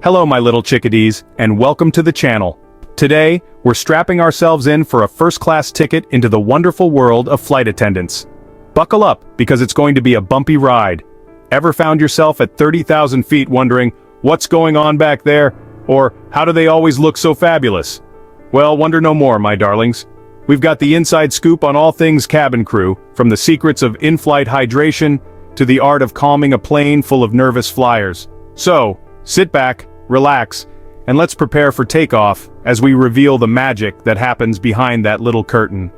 Hello my little chickadees, and welcome to the channel. Today, we're strapping ourselves in for a first-class ticket into the wonderful world of flight attendants. Buckle up, because it's going to be a bumpy ride. Ever found yourself at 30,000 feet wondering, what's going on back there? Or, how do they always look so fabulous? Well, wonder no more, my darlings. We've got the inside scoop on all things cabin crew, from the secrets of in-flight hydration, to the art of calming a plane full of nervous flyers. So, sit back, relax, and let's prepare for takeoff as we reveal the magic that happens behind that little curtain.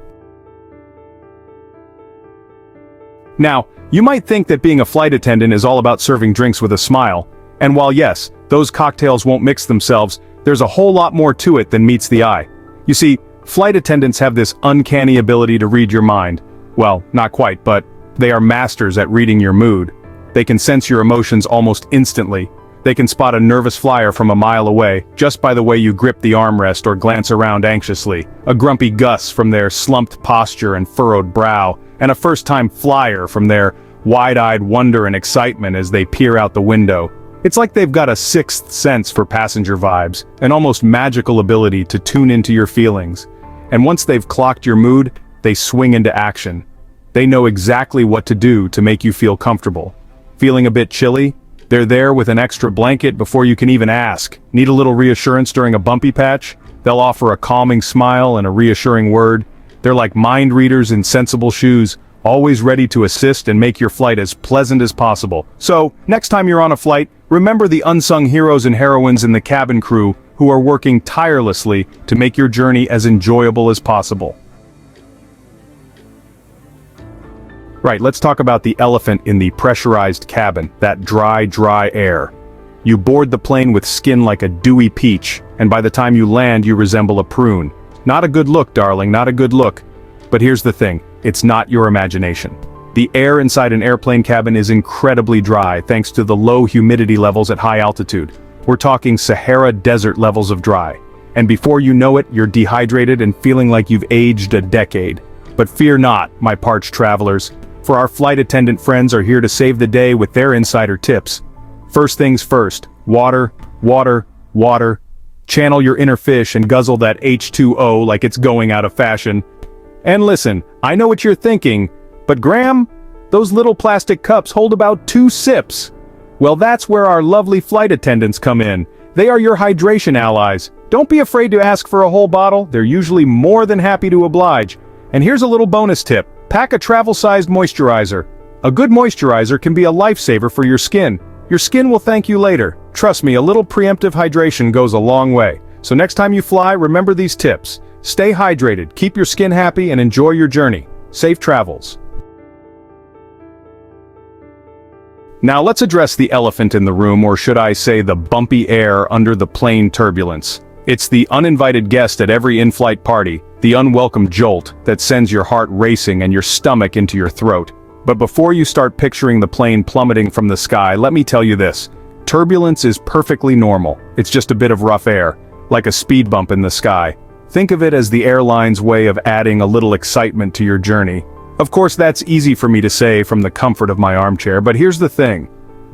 Now, you might think that being a flight attendant is all about serving drinks with a smile, and while yes, those cocktails won't mix themselves, there's a whole lot more to it than meets the eye. You see, flight attendants have this uncanny ability to read your mind. Well, not quite, but they are masters at reading your mood. They can sense your emotions almost instantly. They can spot a nervous flyer from a mile away, just by the way you grip the armrest or glance around anxiously, a grumpy Gus from their slumped posture and furrowed brow, and a first-time flyer from their wide-eyed wonder and excitement as they peer out the window. It's like they've got a sixth sense for passenger vibes, an almost magical ability to tune into your feelings. And once they've clocked your mood, they swing into action. They know exactly what to do to make you feel comfortable. Feeling a bit chilly? They're there with an extra blanket before you can even ask. Need a little reassurance during a bumpy patch? They'll offer a calming smile and a reassuring word. They're like mind readers in sensible shoes, always ready to assist and make your flight as pleasant as possible. So, next time you're on a flight, remember the unsung heroes and heroines in the cabin crew who are working tirelessly to make your journey as enjoyable as possible. Right, let's talk about the elephant in the pressurized cabin, that dry air. You board the plane with skin like a dewy peach, and by the time you land you resemble a prune. Not a good look, darling, not a good look. But here's the thing, it's not your imagination. The air inside an airplane cabin is incredibly dry thanks to the low humidity levels at high altitude. We're talking Sahara desert levels of dry. And before you know it, you're dehydrated and feeling like you've aged a decade. But fear not, my parched travelers. For our flight attendant friends are here to save the day with their insider tips. First things first, water, water, water. Channel your inner fish and guzzle that H2O like it's going out of fashion. And listen, I know what you're thinking, but Graham, those little plastic cups hold about 2 sips. Well, that's where our lovely flight attendants come in. They are your hydration allies. Don't be afraid to ask for a whole bottle, they're usually more than happy to oblige. And here's a little bonus tip. Pack a travel-sized moisturizer. A good moisturizer can be a lifesaver for your skin. Your skin will thank you later. Trust me, a little preemptive hydration goes a long way. So next time you fly, remember these tips. Stay hydrated, keep your skin happy, and enjoy your journey. Safe travels. Now let's address the elephant in the room, or should I say the bumpy air under the plane turbulence. It's the uninvited guest at every in-flight party, the unwelcome jolt that sends your heart racing and your stomach into your throat. But before you start picturing the plane plummeting from the sky, let me tell you this. Turbulence is perfectly normal. It's just a bit of rough air, like a speed bump in the sky. Think of it as the airline's way of adding a little excitement to your journey. Of course, that's easy for me to say from the comfort of my armchair, but here's the thing.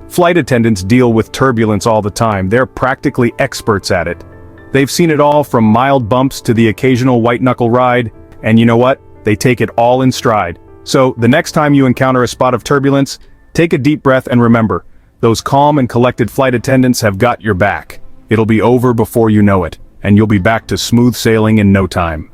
Flight attendants deal with turbulence all the time. They're practically experts at it. They've seen it all from mild bumps to the occasional white-knuckle ride, and you know what? They take it all in stride. So, the next time you encounter a spot of turbulence, take a deep breath and remember, those calm and collected flight attendants have got your back. It'll be over before you know it, and you'll be back to smooth sailing in no time.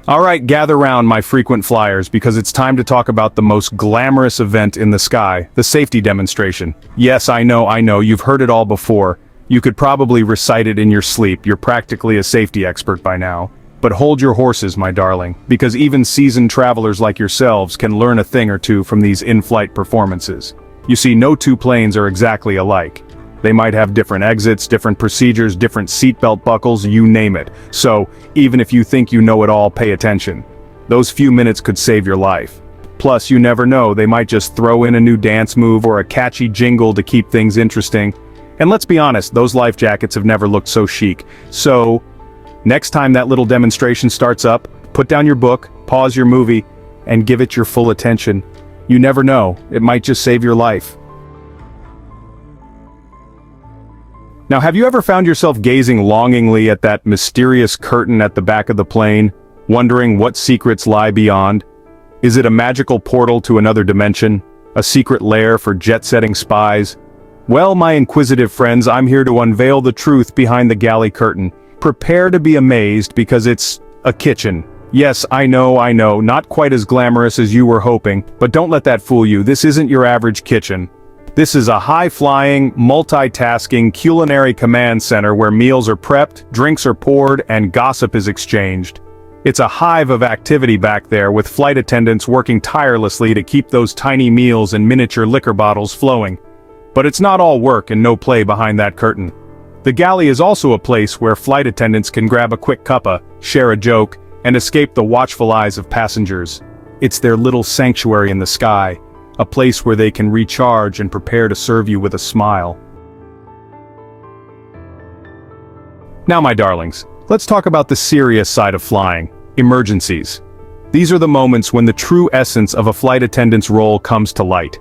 Alright, gather round, my frequent flyers, because it's time to talk about the most glamorous event in the sky, the safety demonstration. Yes, I know, you've heard it all before. You could probably recite it in your sleep, you're practically a safety expert by now. But hold your horses, my darling, because even seasoned travelers like yourselves can learn a thing or two from these in-flight performances. You see, no two planes are exactly alike. They might have different exits, different procedures, different seatbelt buckles, you name it. So, even if you think you know it all, pay attention. Those few minutes could save your life. Plus, you never know, they might just throw in a new dance move or a catchy jingle to keep things interesting. And let's be honest, those life jackets have never looked so chic. So, next time that little demonstration starts up, put down your book, pause your movie, and give it your full attention. You never know, it might just save your life. Now, have you ever found yourself gazing longingly at that mysterious curtain at the back of the plane, wondering what secrets lie beyond? Is it a magical portal to another dimension? A secret lair for jet-setting spies? Well, my inquisitive friends, I'm here to unveil the truth behind the galley curtain. Prepare to be amazed because it's a kitchen. Yes, I know, not quite as glamorous as you were hoping, but don't let that fool you. This isn't your average kitchen. This is a high-flying, multitasking culinary command center where meals are prepped, drinks are poured, and gossip is exchanged. It's a hive of activity back there with flight attendants working tirelessly to keep those tiny meals and miniature liquor bottles flowing. But it's not all work and no play behind that curtain. The galley is also a place where flight attendants can grab a quick cuppa, share a joke, and escape the watchful eyes of passengers. It's their little sanctuary in the sky, a place where they can recharge and prepare to serve you with a smile. Now, my darlings, let's talk about the serious side of flying, emergencies. These are the moments when the true essence of a flight attendant's role comes to light.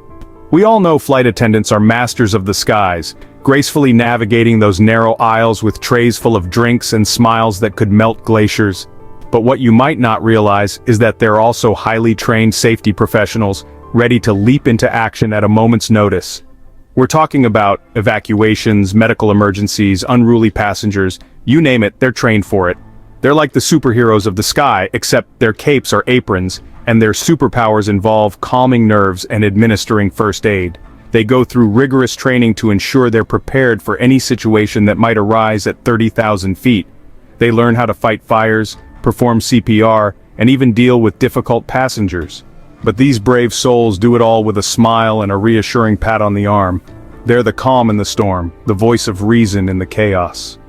We all know flight attendants are masters of the skies, gracefully navigating those narrow aisles with trays full of drinks and smiles that could melt glaciers. But what you might not realize is that they're also highly trained safety professionals, ready to leap into action at a moment's notice. We're talking about evacuations, medical emergencies, unruly passengers, you name it, they're trained for it. They're like the superheroes of the sky, except their capes are aprons, and their superpowers involve calming nerves and administering first aid. They go through rigorous training to ensure they're prepared for any situation that might arise at 30,000 feet. They learn how to fight fires, perform CPR, and even deal with difficult passengers. But these brave souls do it all with a smile and a reassuring pat on the arm. They're the calm in the storm, the voice of reason in the chaos.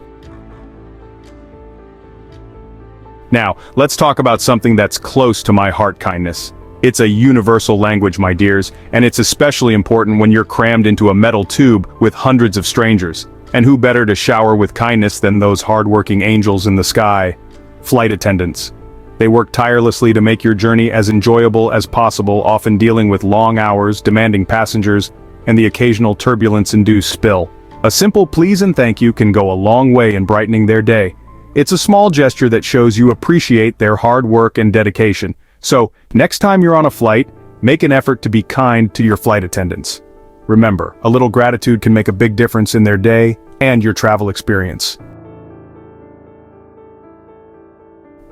Now, let's talk about something that's close to my heart: kindness. It's a universal language, my dears, and it's especially important when you're crammed into a metal tube with hundreds of strangers. And who better to shower with kindness than those hard-working angels in the sky? Flight attendants. They work tirelessly to make your journey as enjoyable as possible, often dealing with long hours, demanding passengers, and the occasional turbulence-induced spill. A simple please and thank you can go a long way in brightening their day. It's a small gesture that shows you appreciate their hard work and dedication. So, next time you're on a flight, make an effort to be kind to your flight attendants. Remember, a little gratitude can make a big difference in their day and your travel experience.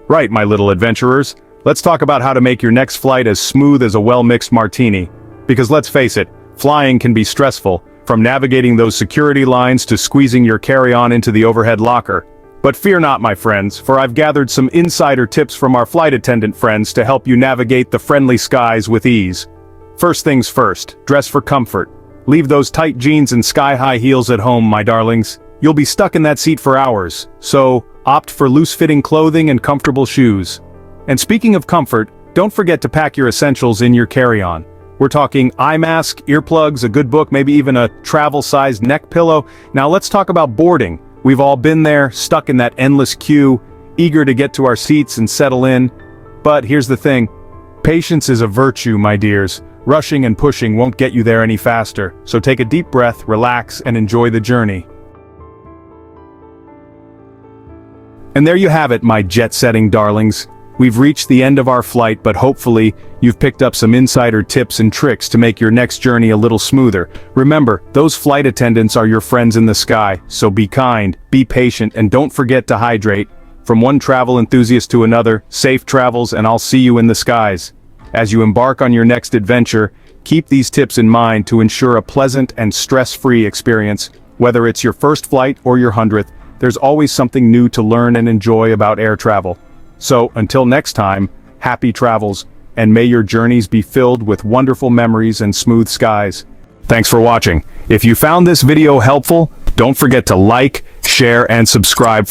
Right, my little adventurers, let's talk about how to make your next flight as smooth as a well-mixed martini. Because let's face it, flying can be stressful, from navigating those security lines to squeezing your carry-on into the overhead locker. But fear not, my friends, for I've gathered some insider tips from our flight attendant friends to help you navigate the friendly skies with ease. First things first, dress for comfort. Leave those tight jeans and sky-high heels at home, my darlings. You'll be stuck in that seat for hours, so opt for loose-fitting clothing and comfortable shoes. And speaking of comfort, don't forget to pack your essentials in your carry-on. We're talking eye mask, earplugs, a good book, maybe even a travel-sized neck pillow. Now let's talk about boarding. We've all been there, stuck in that endless queue, eager to get to our seats and settle in. But here's the thing. Patience is a virtue, my dears. Rushing and pushing won't get you there any faster. So take a deep breath, relax, and enjoy the journey. And there you have it, my jet-setting darlings. We've reached the end of our flight, but hopefully, you've picked up some insider tips and tricks to make your next journey a little smoother. Remember, those flight attendants are your friends in the sky, so be kind, be patient, and don't forget to hydrate. From one travel enthusiast to another, safe travels, and I'll see you in the skies. As you embark on your next adventure, keep these tips in mind to ensure a pleasant and stress-free experience. Whether it's your first flight or your 100th, there's always something new to learn and enjoy about air travel. So, until next time, happy travels, and may your journeys be filled with wonderful memories and smooth skies. Thanks for watching. If you found this video helpful, don't forget to like, share, and subscribe.